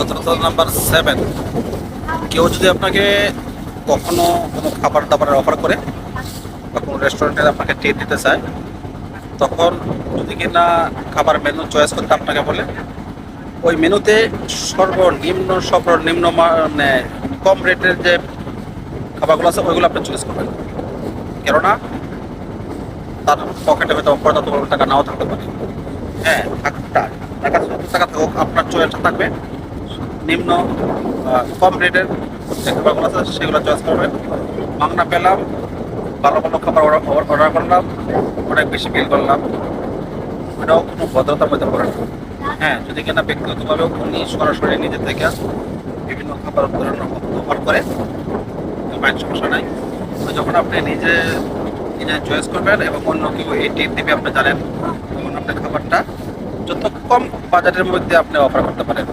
সতর্কতা নাম্বার 7, কেউ যদি আপনাকে কখনো কোনো খাবার দাবারের অফার করে বা কোনো রেস্টুরেন্টে আপনাকে ট্রিট দিতে চায়, তখন যদি কিনা খাবার মেনু চয়েস করতে আপনাকে বলে, ওই মেনুতে সর্বনিম্ন মানে কম রেটের যে খাবারগুলো আছে ওইগুলো আপনি চয়েস করবেন। কেননা তার পকেটে হয়তো পর্যাপ্ত পরিমাণ টাকা নাও থাকতে পারে। হ্যাঁ, টাকা যত টাকা থাকুক, আপনার চয়েসটা থাকবে নিম্ন কম রেটের যে খাবারগুলো আছে সেগুলো চয়েস করবেন। মাংনা পেলাম, ভালো ভালো খাবার অর্ডার করলাম, অনেক বেশি বিল করলাম, এটাও কোনো ভদ্রতার মধ্যে পড়ে না। হ্যাঁ, যদি কিনা ব্যক্তিগতভাবে উনি সরাসরি নিজের থেকে বিভিন্ন খাবার অফার করে, মাইন্ড সমস্যা নাই। তো যখন আপনি নিজে নিজে চয়েস করবেন এবং অন্য কেউ এই টিপ দিবে আপনি জানেন, তখন আপনার খাবারটা যত কম বাজেটের মধ্যে আপনি অফার করতে পারেন।